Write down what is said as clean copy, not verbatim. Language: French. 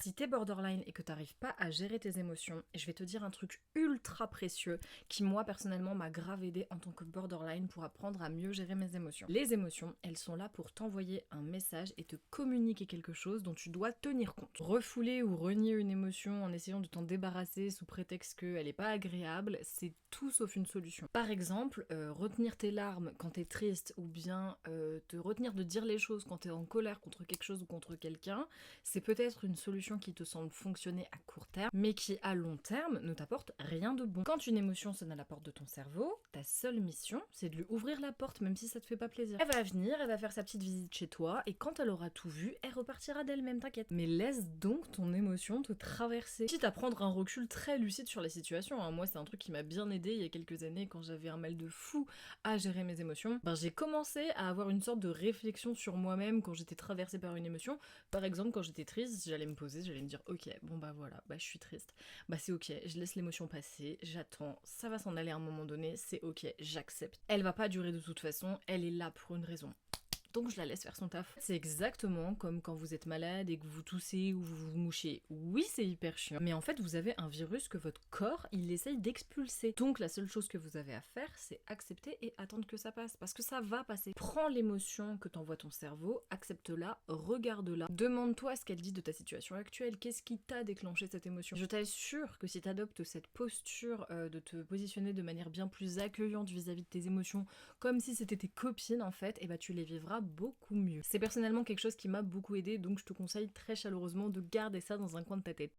Si t'es borderline et que t'arrives pas à gérer tes émotions, je vais te dire un truc ultra précieux qui moi personnellement m'a grave aidé en tant que borderline pour apprendre à mieux gérer mes émotions. Les émotions, elles sont là pour t'envoyer un message et te communiquer quelque chose dont tu dois tenir compte. Refouler ou renier une émotion en essayant de t'en débarrasser sous prétexte qu'elle est pas agréable, c'est tout sauf une solution. Par exemple, retenir tes larmes quand t'es triste ou bien te retenir de dire les choses quand t'es en colère contre quelque chose ou contre quelqu'un, c'est peut-être une solution qui te semble fonctionner à court terme, mais qui à long terme ne t'apporte rien de bon. Quand une émotion sonne à la porte de ton cerveau, ta seule mission, c'est de lui ouvrir la porte même si ça te fait pas plaisir. Elle va venir, elle va faire sa petite visite chez toi, et quand elle aura tout vu, elle repartira d'elle-même, t'inquiète. Mais laisse donc ton émotion te traverser. Quitte à prendre un recul très lucide sur la situation, hein. Moi c'est un truc qui m'a bien aidé il y a quelques années quand j'avais un mal de fou à gérer mes émotions. J'ai commencé à avoir une sorte de réflexion sur moi-même quand j'étais traversée par une émotion. Par exemple, quand j'étais triste, j'allais me poser, j'allais me dire ok, bon bah voilà, bah je suis triste, bah c'est ok, je laisse l'émotion passer, j'attends, ça va s'en aller à un moment donné, c'est ok, j'accepte. Elle va pas durer de toute façon, elle est là pour une raison. Donc je la laisse faire son taf. C'est exactement comme quand vous êtes malade et que vous toussez ou vous vous mouchez. Oui, c'est hyper chiant, mais en fait vous avez un virus que votre corps, il essaye d'expulser. Donc la seule chose que vous avez à faire, c'est accepter et attendre que ça passe, parce que ça va passer. Prends l'émotion que t'envoie ton cerveau, accepte-la, regarde-la. Demande-toi ce qu'elle dit de ta situation actuelle, qu'est-ce qui t'a déclenché cette émotion. Je t'assure que si t'adoptes cette posture de te positionner de manière bien plus accueillante vis-à-vis de tes émotions, comme si c'était tes copines en fait, et bah tu les vivras beaucoup mieux. C'est personnellement quelque chose qui m'a beaucoup aidé, donc je te conseille très chaleureusement de garder ça dans un coin de ta tête.